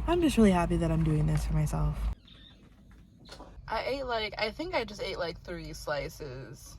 I'm just really happy that I'm doing this for myself. I think I just ate like 3 slices.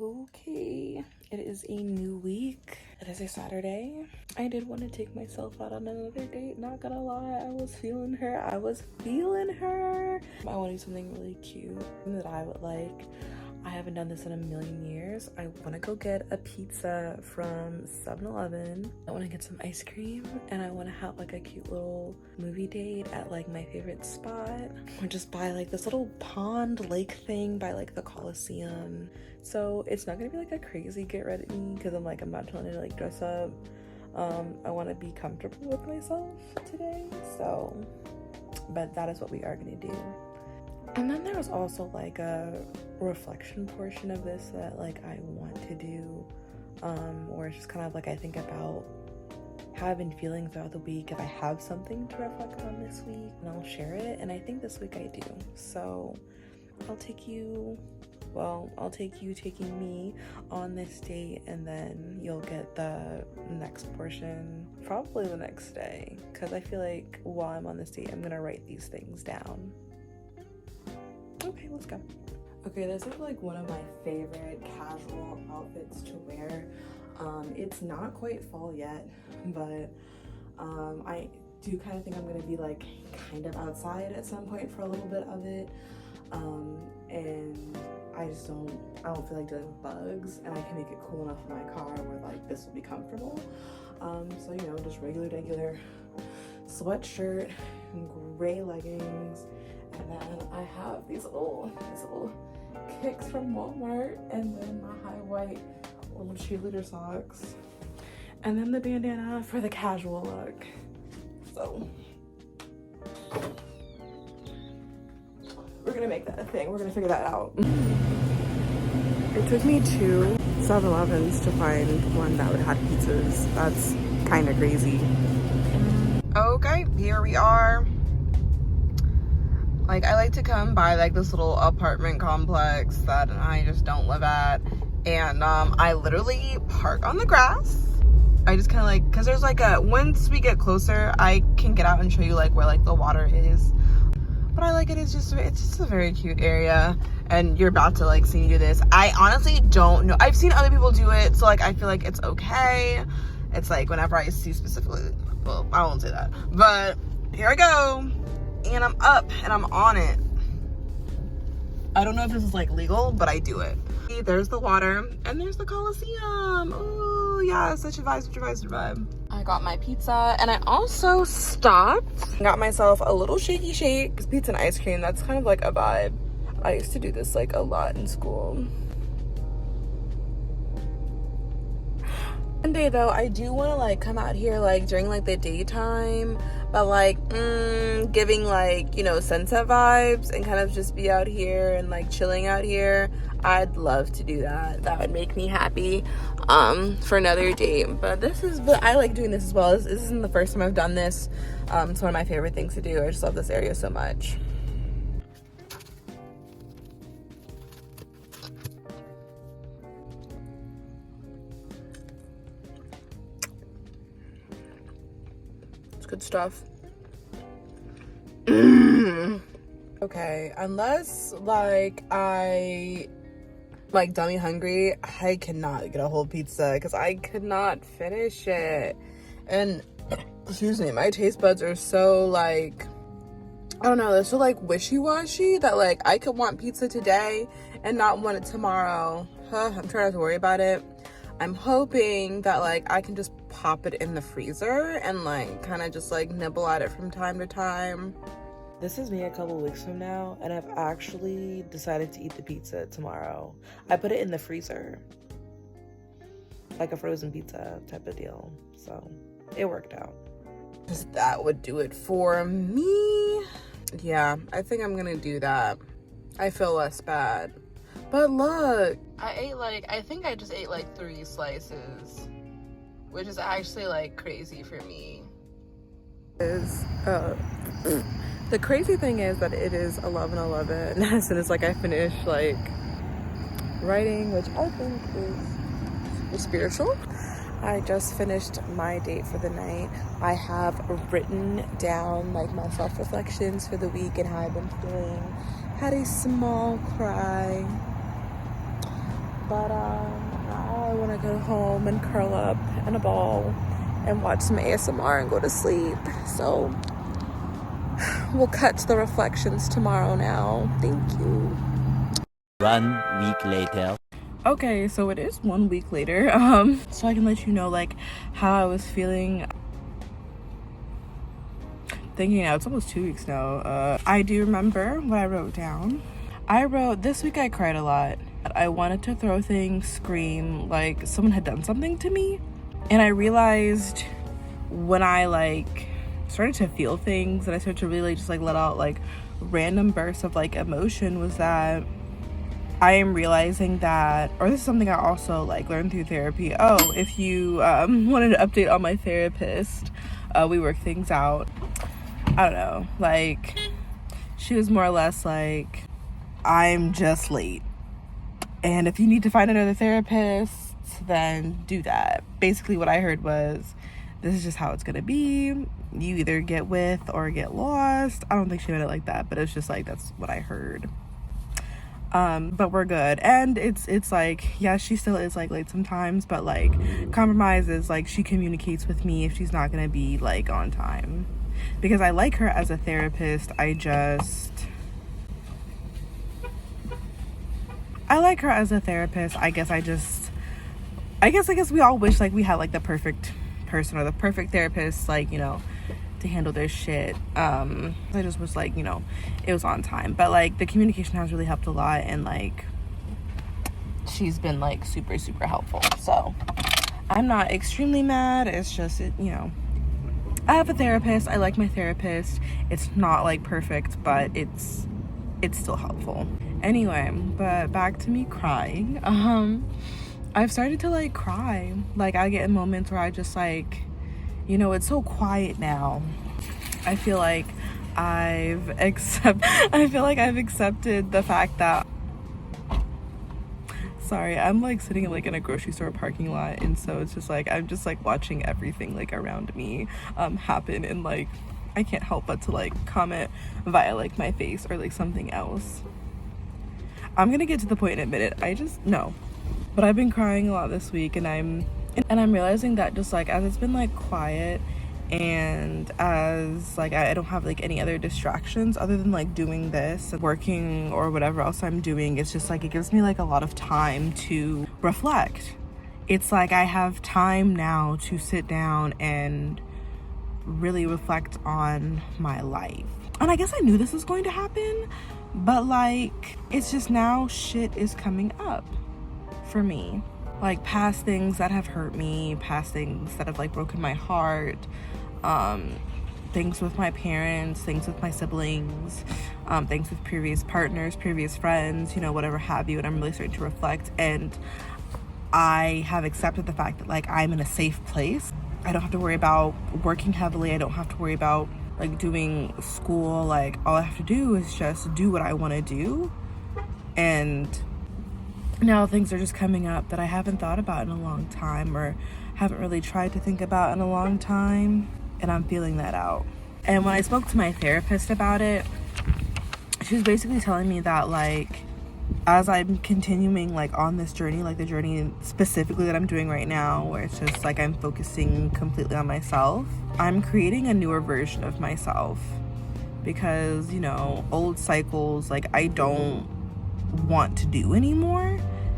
Okay, it is a new week. It is a Saturday. I did want to take myself out on another date, not gonna lie. I was feeling her. I want to do something really cute that I would like. I haven't done this in a million years. I want to go get a pizza from 7-Eleven. I want to get some ice cream, and I want to have like a cute little movie date at like my favorite spot, or just by like this little pond lake thing by like the Coliseum. So it's not gonna be like a crazy get ready because I'm not trying to like dress up. I want to be comfortable with myself today, so but that is what we are gonna do. And then there's also like a reflection portion of this that like I want to do, or it's just kind of like I think about how I've been feeling throughout the week. If I have something to reflect on this week, and I'll share it. And I think this week I do. So I'll take you taking me on this date, and then you'll get the next portion probably the next day, because I feel like while I'm on this date I'm gonna write these things down. Okay, let's go. Okay, this is like one of my favorite casual outfits to wear. It's not quite fall yet, but I do kind of think I'm gonna be like kind of outside at some point for a little bit of it. And I don't feel like dealing with bugs, and I can make it cool enough in my car where like this will be comfortable. So you know, just regular sweatshirt, gray leggings, and then I have these little kicks from Walmart, and then my high white little cheerleader socks, and then the bandana for the casual look. So we're gonna make that a thing. We're gonna figure that out. It took me 2 7-Elevens to find one that would have pizzas. That's kind of crazy. Okay, here we are. Like, I like to come by like this little apartment complex that I just don't live at, and I literally park on the grass. I just kind of like, because there's like once we get closer I can get out and show you like where like the water is, but I like it. It's just a very cute area, and you're about to like see me do this. I honestly don't know, I've seen other people do it, so like I feel like it's okay. It's like whenever I see specifically, well, I won't say that, but here I go. And I'm up and I'm on it. I don't know if this is like legal, but I do it. There's the water and there's the Coliseum. Ooh, yeah, such a vibe. I got my pizza, and I also stopped and got myself a little shaky shake, because pizza and ice cream, that's kind of like a vibe. I used to do this like a lot in school. One day though, I do want to like come out here like during like the daytime, but like giving like, you know, sunset vibes, and kind of just be out here and like chilling out here. I'd love to do that. That would make me happy for another date. But I like doing this as well. This isn't the first time I've done this. It's one of my favorite things to do. I just love this area so much. Good stuff. Okay, unless like I like dummy hungry, I cannot get a whole pizza because I could not finish it. And excuse me, my taste buds are so like, I don't know, they're so like wishy-washy that like I could want pizza today and not want it tomorrow. I'm trying not to worry about it. I'm hoping that like I can just pop it in the freezer and like kind of just like nibble at it from time to time. This is me a couple weeks from now, and I've actually decided to eat the pizza tomorrow. I put it in the freezer. like a frozen pizza type of deal. So it worked out. That would do it for me. Yeah, I think I'm gonna do that. I feel less bad. But look, I think I just ate like 3 slices, which is actually like crazy for me. The crazy thing is that it is 11:11 as soon as like I finish like writing, which I think is spiritual. I just finished my date for the night. I have written down like my self-reflections for the week and how I've been feeling. Had a small cry, but I want to go home and curl up in a ball and watch some ASMR and go to sleep. So we'll cut to the reflections tomorrow now. Thank you. 1 week later. Okay, so it is 1 week later. So I can let you know like how I was feeling. Thinking now, it's almost 2 weeks now. I do remember what I wrote down. I wrote, this week I cried a lot. I wanted to throw things, scream, like someone had done something to me. And I realized when I like started to feel things and I started to really just like let out like random bursts of like emotion, was that I am realizing that, or this is something I also like learned through therapy. Oh, if you wanted an update on my therapist, we work things out. I don't know, like she was more or less like, I'm just late, and if you need to find another therapist, then do that. Basically what I heard was, this is just how it's gonna be. You either get with or get lost. I don't think she meant it like that, but it's just like, that's what I heard. But we're good. And it's like, yeah, she still is like late sometimes, but like compromise is like she communicates with me if she's not gonna be like on time, because I like her as a therapist. I like her as a therapist. I guess we all wish like we had like the perfect person or the perfect therapist, like, you know, to handle their shit. I just was like, you know, it was on time, but like the communication has really helped a lot, and like she's been like super helpful. So I'm not extremely mad. It's just, you know, I have a therapist. I like my therapist. It's not like perfect, but it's still helpful. Anyway, but back to me crying. I've started to like cry. Like I get in moments where I just like, you know, it's so quiet now. I feel like I've accepted the fact that, sorry, I'm like sitting like in a grocery store parking lot, and so it's just like I'm just like watching everything like around me happen, and like I can't help but to like comment via like my face or like something else. I'm gonna get to the point in a minute. But I've been crying a lot this week, and I'm realizing that just like as it's been like quiet, and as like I don't have like any other distractions other than like doing this and working or whatever else I'm doing, it's just like it gives me like a lot of time to reflect. It's like I have time now to sit down and really reflect on my life. And I guess I knew this was going to happen, but like it's just now shit is coming up for me, like past things that have hurt me, past things that have like broken my heart, things with my parents, things with my siblings, things with previous partners, previous friends, you know, whatever have you. And I'm really starting to reflect, and I have accepted the fact that like I'm in a safe place. I don't have to worry about working heavily. I don't have to worry about like doing school. Like all I have to do is just do what I want to do, and now things are just coming up that I haven't thought about in a long time, or haven't really tried to think about in a long time, and I'm feeling that out. And when I spoke to my therapist about it, she was basically telling me that like as I'm continuing like on this journey, like the journey specifically that I'm doing right now, where it's just like I'm focusing completely on myself, I'm creating a newer version of myself, because, you know, old cycles like I don't want to do anymore.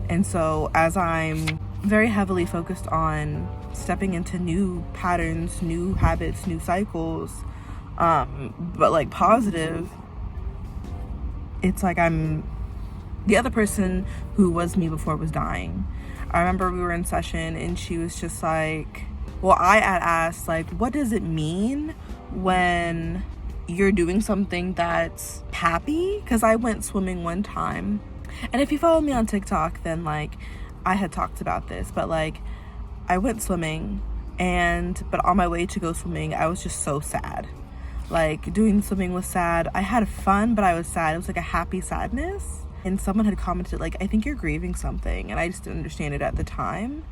And so as I'm very heavily focused on stepping into new patterns, new habits, new cycles, but like positive, it's like I'm the other person who was me before was dying. I remember we were in session and she was just like, well, I had asked, like, what does it mean when you're doing something that's happy? Because I went swimming one time, and if you follow me on TikTok, then like I had talked about this, but like I went swimming, but on my way to go swimming, I was just so sad. Like, doing the swimming was sad. I had fun, but I was sad. It was like a happy sadness. And someone had commented, like, I think you're grieving something. And I just didn't understand it at the time.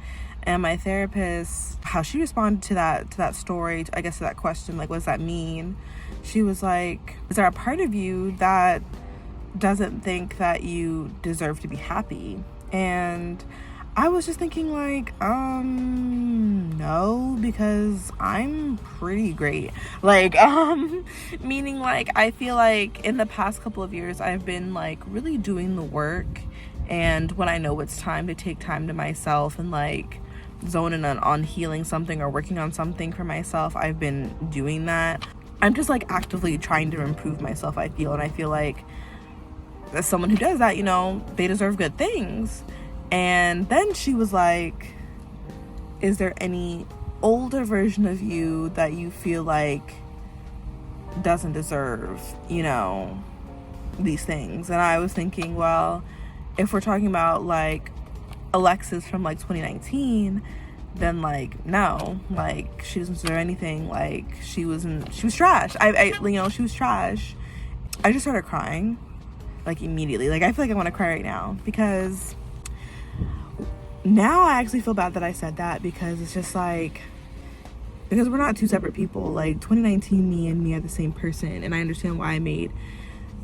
And my therapist, how she responded to that story, I guess to that question, like, what does that mean? She was like, is there a part of you that doesn't think that you deserve to be happy? And I was just thinking, like, no, because I'm pretty great. Like, meaning, like, I feel like in the past couple of years, I've been, like, really doing the work. And when I know it's time to take time to myself and, like, zone in on healing something or working on something for myself, I've been doing that. I'm just, like, actively trying to improve myself, I feel. And I feel like as someone who does that, you know, they deserve good things. And then she was like, is there any older version of you that you feel like doesn't deserve, you know, these things? And I was thinking, well, if we're talking about like Alexis from like 2019, then like, no, like she doesn't deserve anything. Like she was trash. I you know, she was trash. I just started crying like immediately. Like I feel like I want to cry right now, because now I actually feel bad that I said that, because it's just like, because we're not two separate people. Like 2019 me and me are the same person, and I understand why I made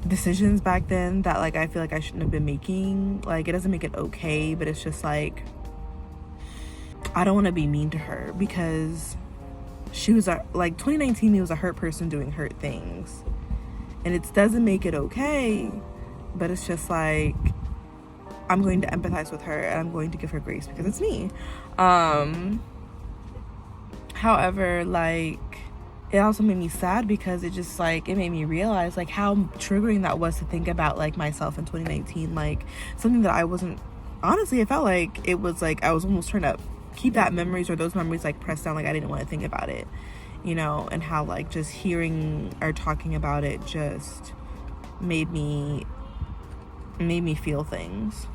decisions back then that like I feel like I shouldn't have been making. Like it doesn't make it okay, but it's just like I don't want to be mean to her, because she was like 2019 me was a hurt person doing hurt things, and it doesn't make it okay, but it's just like I'm going to empathize with her and I'm going to give her grace because it's me. However, like it also made me sad, because it just like it made me realize like how triggering that was to think about like myself in 2019, like something that I wasn't, honestly it felt like it was like I was almost trying to keep that memories or those memories like pressed down, like I didn't want to think about it, you know, and how like just hearing or talking about it just made me feel things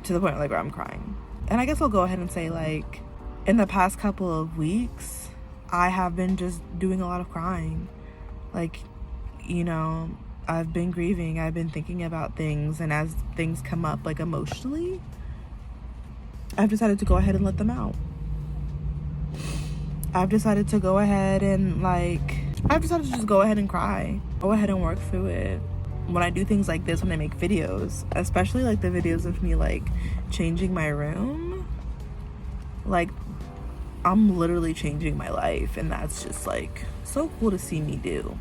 to the point like where I'm crying. And I guess I'll go ahead and say, like, in the past couple of weeks I have been just doing a lot of crying. Like, you know, I've been grieving, I've been thinking about things, and as things come up like emotionally, I've decided to go ahead and let them out. I've decided to go ahead and just go ahead and cry, go ahead and work through it. When I do things like this, when I make videos, especially like the videos of me like changing my room, like I'm literally changing my life, and that's just like so cool to see me do.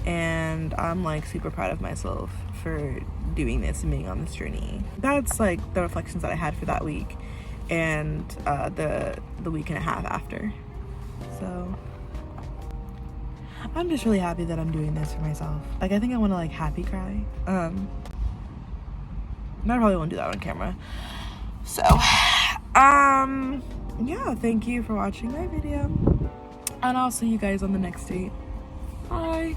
And I'm like super proud of myself for doing this and being on this journey. That's like the reflections that I had for that week and the week and a half after. So I'm just really happy that I'm doing this for myself. Like I think I want to like happy cry. I probably won't do that on camera. So yeah, thank you for watching my video, and I'll see you guys on the next date. Bye.